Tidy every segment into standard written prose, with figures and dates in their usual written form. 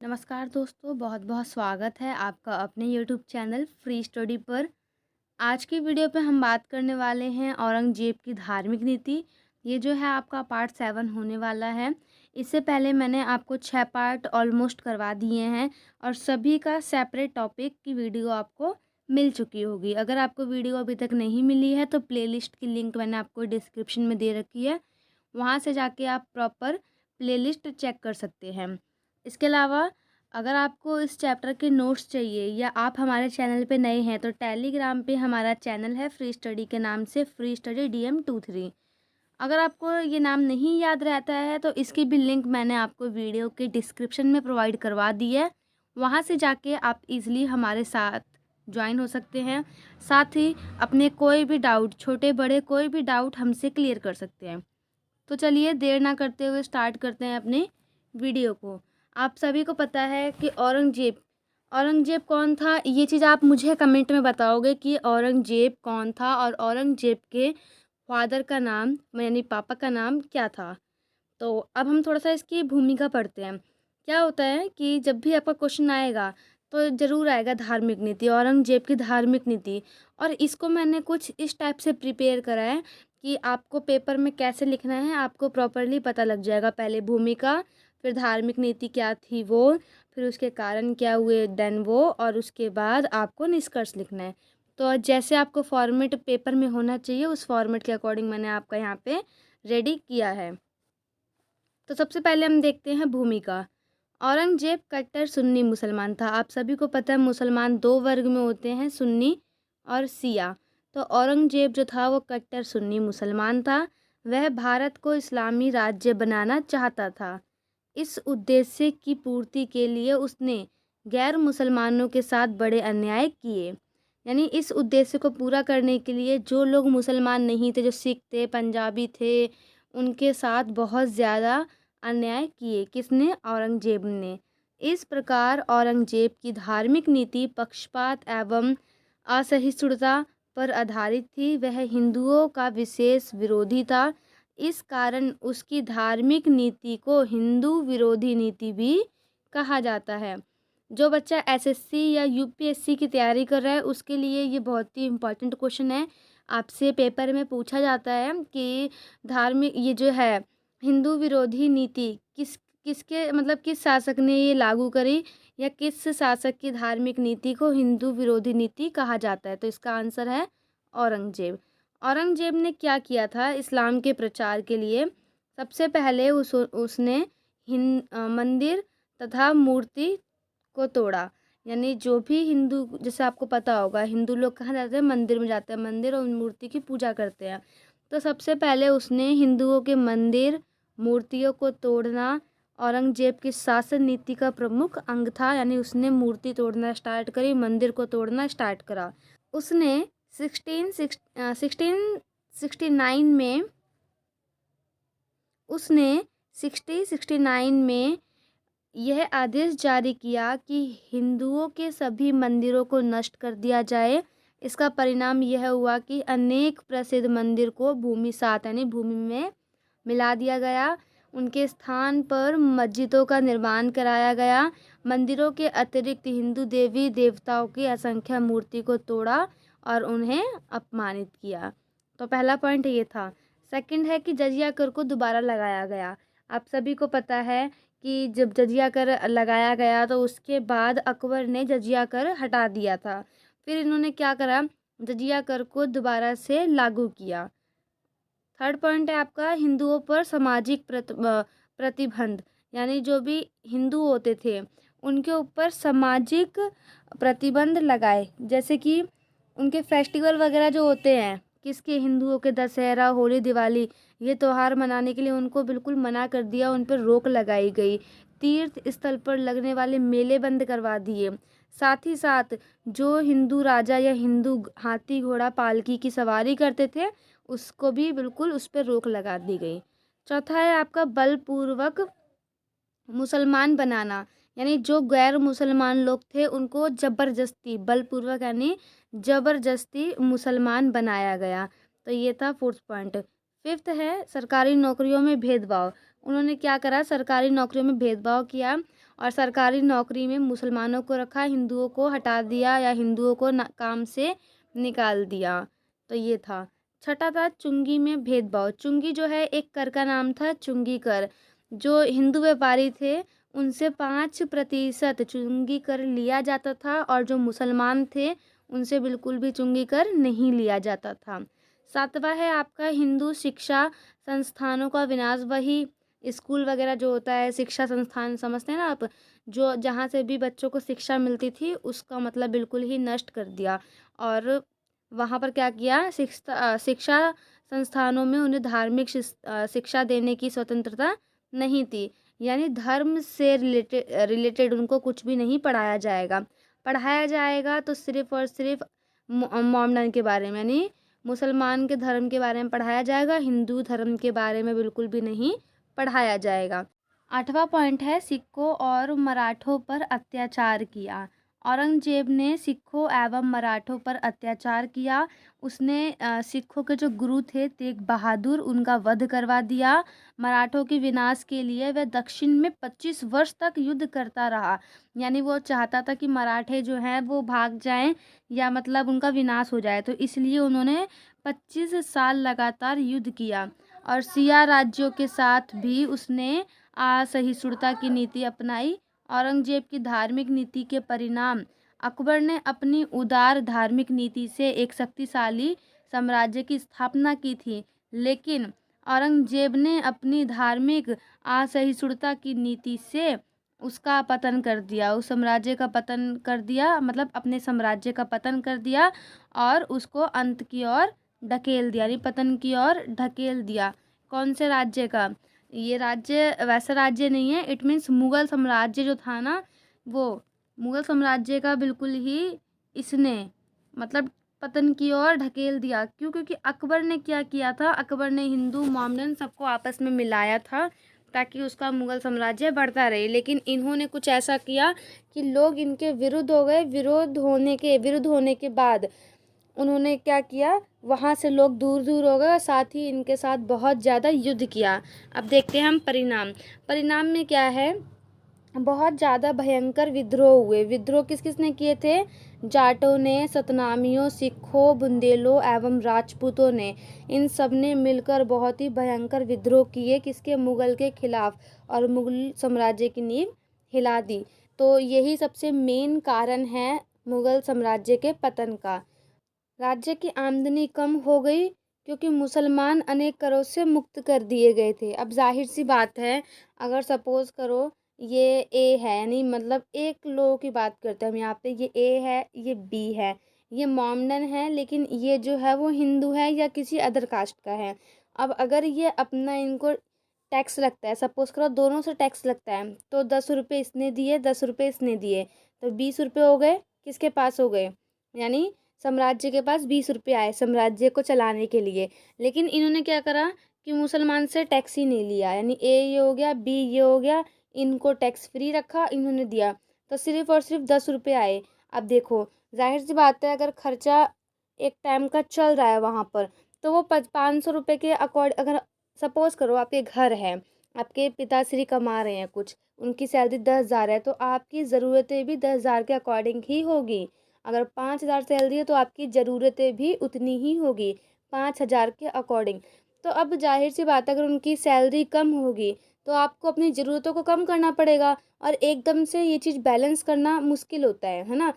नमस्कार दोस्तों, बहुत बहुत स्वागत है आपका अपने यूट्यूब चैनल फ्री स्टडी पर। आज की वीडियो पे हम बात करने वाले हैं औरंगजेब की धार्मिक नीति। ये जो है आपका पार्ट 7 होने वाला है। इससे पहले मैंने आपको 6 पार्ट ऑलमोस्ट करवा दिए हैं और सभी का सेपरेट टॉपिक की वीडियो आपको मिल चुकी होगी। अगर आपको वीडियो अभी तक नहीं मिली है तो प्लेलिस्ट की लिंक मैंने आपको डिस्क्रिप्शन में दे रखी है, वहाँ से जाके आप प्रॉपर प्लेलिस्ट चेक कर सकते हैं। इसके अलावा अगर आपको इस चैप्टर के नोट्स चाहिए या आप हमारे चैनल पे नए हैं तो टेलीग्राम पे हमारा चैनल है फ्री स्टडी के नाम से, फ्री स्टडी DM23। अगर आपको ये नाम नहीं याद रहता है तो इसकी भी लिंक मैंने आपको वीडियो के डिस्क्रिप्शन में प्रोवाइड करवा दी है, वहाँ से जाके आप इजीली हमारे साथ ज्वाइन हो सकते हैं। साथ ही अपने कोई भी डाउट, छोटे बड़े कोई भी डाउट हमसे क्लियर कर सकते हैं। तो चलिए देर ना करते हुए स्टार्ट करते हैं अपने वीडियो को। आप सभी को पता है कि औरंगजेब कौन था, ये चीज़ आप मुझे कमेंट में बताओगे कि औरंगजेब कौन था और औरंगजेब के फादर का नाम यानी पापा का नाम क्या था। तो अब हम थोड़ा सा इसकी भूमिका पढ़ते हैं। क्या होता है कि जब भी आपका क्वेश्चन आएगा तो ज़रूर आएगा धार्मिक नीति, औरंगजेब की धार्मिक नीति। और इसको मैंने कुछ इस टाइप से प्रिपेयर करा है कि आपको पेपर में कैसे लिखना है आपको प्रॉपरली पता लग जाएगा। पहले भूमिका, फिर धार्मिक नीति क्या थी वो, फिर उसके कारण क्या हुए देन वो, और उसके बाद आपको निष्कर्ष लिखना है। तो जैसे आपको फॉर्मेट पेपर में होना चाहिए उस फॉर्मेट के अकॉर्डिंग मैंने आपका यहाँ पे रेडी किया है। तो सबसे पहले हम देखते हैं भूमिका। औरंगजेब कट्टर सुन्नी मुसलमान था। आप सभी को पता है मुसलमान दो वर्ग में होते हैं, सुन्नी और सिया। तो औरंगजेब जो था वो कट्टर सुन्नी मुसलमान था। वह भारत को इस्लामी राज्य बनाना चाहता था। इस उद्देश्य की पूर्ति के लिए उसने गैर मुसलमानों के साथ बड़े अन्याय किए। यानी इस उद्देश्य को पूरा करने के लिए जो लोग मुसलमान नहीं थे, जो सिख थे, पंजाबी थे, उनके साथ बहुत ज़्यादा अन्याय किए। किसने? औरंगजेब ने। इस प्रकार औरंगजेब की धार्मिक नीति पक्षपात एवं असहिष्णुता पर आधारित थी। वह हिंदुओं का विशेष विरोधी था। इस कारण उसकी धार्मिक नीति को हिंदू विरोधी नीति भी कहा जाता है। जो बच्चा SSC या UPSC की तैयारी कर रहा है उसके लिए ये बहुत ही इम्पोर्टेंट क्वेश्चन है। आपसे पेपर में पूछा जाता है कि धार्मिक ये जो है हिंदू विरोधी नीति किसके मतलब किस शासक ने ये लागू करी, या किस शासक की धार्मिक नीति को हिंदू विरोधी नीति कहा जाता है। तो इसका आंसर है औरंगजेब। औरंगजेब ने क्या किया था इस्लाम के प्रचार के लिए? सबसे पहले उसने मंदिर तथा मूर्ति को तोड़ा। यानी जो भी हिंदू, जैसे आपको पता होगा हिंदू लोग कहाँ जाते हैं? मंदिर में जाते हैं, मंदिर और मूर्ति की पूजा करते हैं। तो सबसे पहले उसने हिंदुओं के मंदिर, मूर्तियों को तोड़ना औरंगजेब की शासन नीति का प्रमुख अंग था। यानी उसने मूर्ति तोड़ना स्टार्ट करी, मंदिर को तोड़ना स्टार्ट करा। उसने 1669 में उसने 1669 में यह आदेश जारी किया कि हिंदुओं के सभी मंदिरों को नष्ट कर दिया जाए। इसका परिणाम यह हुआ कि अनेक प्रसिद्ध मंदिर को भूमि सात यानी भूमि में मिला दिया गया। उनके स्थान पर मस्जिदों का निर्माण कराया गया। मंदिरों के अतिरिक्त हिंदू देवी देवताओं की असंख्य मूर्ति को तोड़ा और उन्हें अपमानित किया। तो पहला पॉइंट ये था। सेकंड है कि जजिया कर को दोबारा लगाया गया। आप सभी को पता है कि जब जजिया कर लगाया गया तो उसके बाद अकबर ने जजिया कर हटा दिया था। फिर इन्होंने क्या करा? जजिया कर को दोबारा से लागू किया। थर्ड पॉइंट है आपका हिंदुओं पर सामाजिक प्रतिबंध। यानी जो भी हिंदू होते थे उनके ऊपर सामाजिक प्रतिबंध लगाए। जैसे कि उनके फेस्टिवल वगैरह जो होते हैं, किसके? हिंदुओं के दशहरा, होली, दिवाली, ये त्यौहार मनाने के लिए उनको बिल्कुल मना कर दिया, उन पर रोक लगाई गई। तीर्थ स्थल पर लगने वाले मेले बंद करवा दिए। साथ ही साथ जो हिंदू राजा या हिंदू हाथी घोड़ा पालकी की सवारी करते थे उसको भी बिल्कुल उस पर रोक लगा दी गई। चौथा है आपका बलपूर्वक मुसलमान बनाना। यानी जो गैर मुसलमान लोग थे उनको ज़बरदस्ती, बलपूर्वक यानी ज़बरदस्ती मुसलमान बनाया गया। तो ये था फोर्थ पॉइंट। फिफ्थ है सरकारी नौकरियों में भेदभाव। उन्होंने क्या करा? सरकारी नौकरियों में भेदभाव किया और सरकारी नौकरी में मुसलमानों को रखा, हिंदुओं को हटा दिया या हिंदुओं को काम से निकाल दिया। तो ये था। छठा था चुंगी में भेदभाव। चुंगी जो है एक कर का नाम था, चुंगी कर। जो हिंदू व्यापारी थे उनसे 5% चुंगी कर लिया जाता था और जो मुसलमान थे उनसे बिल्कुल भी चुंगी कर नहीं लिया जाता था। सातवां है आपका हिंदू शिक्षा संस्थानों का विनाश। वही स्कूल वगैरह जो होता है, शिक्षा संस्थान समझते हैं ना आप, जो जहाँ से भी बच्चों को शिक्षा मिलती थी उसका मतलब बिल्कुल ही नष्ट कर दिया। और वहाँ पर क्या किया, शिक्षा संस्थानों में उन्हें धार्मिक शिक्षा देने की स्वतंत्रता नहीं थी। यानी धर्म से रिलेटेड उनको कुछ भी नहीं पढ़ाया जाएगा। पढ़ाया जाएगा तो सिर्फ़ और सिर्फ मोमडन के बारे में, यानी मुसलमान के धर्म के बारे में पढ़ाया जाएगा, हिंदू धर्म के बारे में बिल्कुल भी नहीं पढ़ाया जाएगा। 8वां पॉइंट है सिखों और मराठों पर अत्याचार किया। औरंगजेब ने सिखों एवं मराठों पर अत्याचार किया। उसने सिखों के जो गुरु थे तेग बहादुर, उनका वध करवा दिया। मराठों के विनाश के लिए वह दक्षिण में 25 वर्ष तक युद्ध करता रहा। यानी वो चाहता था कि मराठे जो हैं वो भाग जाएं या मतलब उनका विनाश हो जाए, तो इसलिए उन्होंने 25 साल लगातार युद्ध किया। और सिया राज्यों के साथ भी उसने असहिष्णुता की नीति अपनाई। औरंगजेब की धार्मिक नीति के परिणाम, अकबर ने अपनी उदार धार्मिक नीति से एक शक्तिशाली साम्राज्य की स्थापना की थी, लेकिन औरंगजेब ने अपनी धार्मिक असहिष्णुता की नीति से उसका पतन कर दिया, उस साम्राज्य का पतन कर दिया, मतलब अपने साम्राज्य का पतन कर दिया और उसको अंत की ओर ढकेल दिया, यानी पतन की ओर ढकेल दिया। कौन से राज्य का? ये राज्य वैसा राज्य नहीं है, इट मीन्स मुग़ल साम्राज्य जो था ना, वो मुग़ल साम्राज्य का बिल्कुल ही इसने मतलब पतन की ओर ढकेल दिया। क्यों? क्योंकि अकबर ने क्या किया था, अकबर ने हिंदू मोमडन सबको आपस में मिलाया था ताकि उसका मुग़ल साम्राज्य बढ़ता रहे। लेकिन इन्होंने कुछ ऐसा किया कि लोग इनके विरुद्ध हो गए। विरुद्ध होने के बाद उन्होंने क्या किया, वहाँ से लोग दूर दूर हो गए और साथ ही इनके साथ बहुत ज़्यादा युद्ध किया। अब देखते हैं हम परिणाम में क्या है। बहुत ज़्यादा भयंकर विद्रोह हुए। विद्रोह किस किस ने किए थे? जाटों ने, सतनामियों, सिखों, बुंदेलों एवं राजपूतों ने। इन सब ने मिलकर बहुत ही भयंकर विद्रोह किए, किसके? मुग़ल के खिलाफ, और मुग़ल साम्राज्य की नींव हिला दी। तो यही सबसे मेन कारण है मुग़ल साम्राज्य के पतन का। राज्य की आमदनी कम हो गई क्योंकि मुसलमान अनेक करों से मुक्त कर दिए गए थे। अब जाहिर सी बात है, अगर सपोज़ करो ये ए है, यानी मतलब एक लोगों की बात करते हैं हम यहाँ पे, ये ए है, ये बी है, ये मोमडन है, लेकिन ये जो है वो हिंदू है या किसी अदर कास्ट का है। अब अगर ये अपना इनको टैक्स लगता है, सपोज़ करो दोनों से टैक्स लगता है, तो 10 रुपये इसने दिए, 10 रुपये इसने दिए, तो 20 रुपये हो गए, किसके पास हो गए? यानी साम्राज्य के पास 20 रुपये आए साम्राज्य को चलाने के लिए। लेकिन इन्होंने क्या करा कि मुसलमान से टैक्स ही नहीं लिया, यानी ए ये हो गया, बी ये हो गया, इनको टैक्स फ्री रखा, इन्होंने दिया, तो सिर्फ़ और सिर्फ 10 रुपये आए। अब देखो, जाहिर सी बात है, अगर खर्चा एक टाइम का चल रहा है वहाँ पर, तो वो 500 रुपये के अगर सपोज़ करो आपके घर है, आपके पिताश्री कमा रहे हैं कुछ, उनकी सैलरी 10,000 है, तो आपकी ज़रूरतें भी 10,000 के अकॉर्डिंग ही होगी। अगर 5,000 सैलरी है तो आपकी ज़रूरतें भी उतनी ही होगी 5,000 के अकॉर्डिंग। तो अब जाहिर सी बात है, अगर उनकी सैलरी कम होगी तो आपको अपनी ज़रूरतों को कम करना पड़ेगा, और एकदम से ये चीज़ बैलेंस करना मुश्किल होता है ना?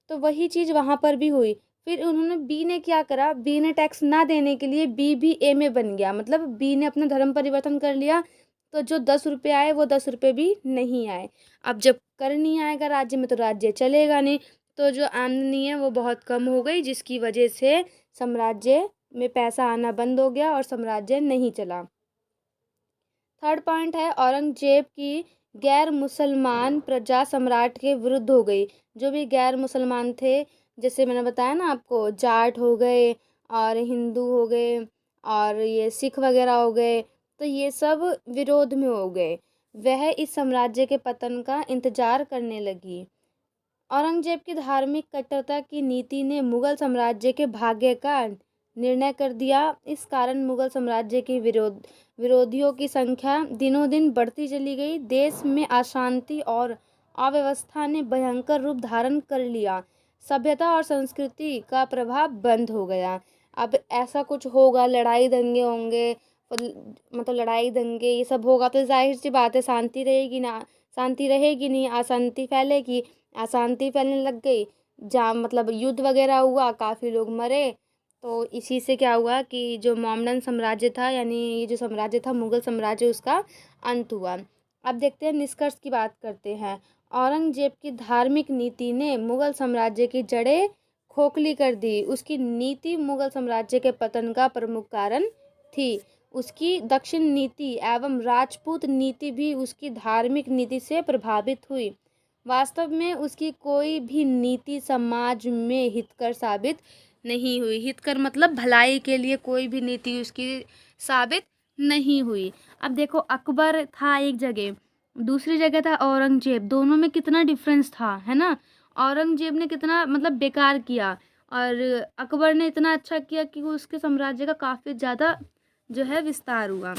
तो वही चीज़ वहाँ पर भी हुई। फिर उन्होंने बी ने क्या करा, बी ने टैक्स ना देने के लिए बी भी ए में बन गया, मतलब बी ने अपना धर्म परिवर्तन कर लिया। तो जो 10 रुपये आए वो 10 रुपये भी नहीं आए। अब जब कर नहीं आएगा राज्य में तो राज्य चलेगा नहीं, तो जो आमदनी है वो बहुत कम हो गई, जिसकी वजह से साम्राज्य में पैसा आना बंद हो गया और साम्राज्य नहीं चला। थर्ड पॉइंट है औरंगजेब की गैर मुसलमान प्रजा सम्राट के विरुद्ध हो गई। जो भी गैर मुसलमान थे, जैसे मैंने बताया ना आपको, जाट हो गए और हिंदू हो गए और ये सिख वगैरह हो गए, तो ये सब विरोध में हो गए। वह इस साम्राज्य के पतन का इंतजार करने लगी। औरंगजेब की धार्मिक कट्टरता की नीति ने मुगल साम्राज्य के भाग्य का निर्णय कर दिया। इस कारण मुगल साम्राज्य के विरोधियों की संख्या दिनों दिन बढ़ती चली गई। देश में अशांति और अव्यवस्था ने भयंकर रूप धारण कर लिया। सभ्यता और संस्कृति का प्रभाव बंद हो गया। अब ऐसा कुछ होगा, लड़ाई दंगे होंगे, मतलब लड़ाई दंगे ये सब होगा तो जाहिर सी बात है शांति रहेगी ना, शांति रहेगी नहीं, अशांति फैलेगी। अशांति फैलने लग गई, जहाँ मतलब युद्ध वगैरह हुआ, काफ़ी लोग मरे। तो इसी से क्या हुआ कि जो मोहम्मदन साम्राज्य था, यानी ये जो साम्राज्य था मुगल साम्राज्य, उसका अंत हुआ। अब देखते हैं, निष्कर्ष की बात करते हैं। औरंगजेब की धार्मिक नीति ने मुगल साम्राज्य की जड़ें खोखली कर दी। उसकी नीति मुगल साम्राज्य के पतन का प्रमुख कारण थी। उसकी दक्षिण नीति एवं राजपूत नीति भी उसकी धार्मिक नीति से प्रभावित हुई। वास्तव में उसकी कोई भी नीति समाज में हितकर साबित नहीं हुई। हितकर मतलब भलाई के लिए कोई भी नीति उसकी साबित नहीं हुई। अब देखो, अकबर था एक जगह, दूसरी जगह था औरंगजेब। दोनों में कितना डिफरेंस था, है ना। औरंगजेब ने कितना मतलब बेकार किया और अकबर ने इतना अच्छा किया कि उसके साम्राज्य का काफ़ी ज़्यादा जो है विस्तार हुआ।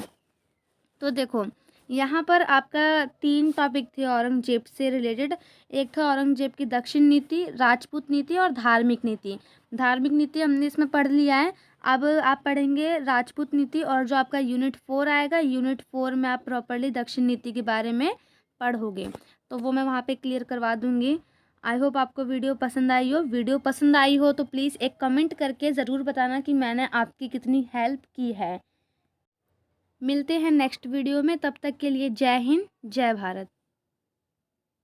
तो देखो, यहाँ पर आपका 3 टॉपिक थे औरंगजेब से रिलेटेड। एक था औरंगजेब की दक्षिण नीति, राजपूत नीति और धार्मिक नीति। धार्मिक नीति हमने इसमें पढ़ लिया है। अब आप पढ़ेंगे राजपूत नीति, और जो आपका यूनिट 4 आएगा, यूनिट 4 में आप प्रॉपरली दक्षिण नीति के बारे में पढ़ोगे, तो वो मैं वहाँ पे क्लियर करवा दूँगी। आई होप आपको वीडियो पसंद आई हो। वीडियो पसंद आई हो तो प्लीज़ एक कमेंट करके ज़रूर बताना कि मैंने आपकी कितनी हेल्प की है। मिलते हैं नेक्स्ट वीडियो में, तब तक के लिए जय हिंद, जय भारत।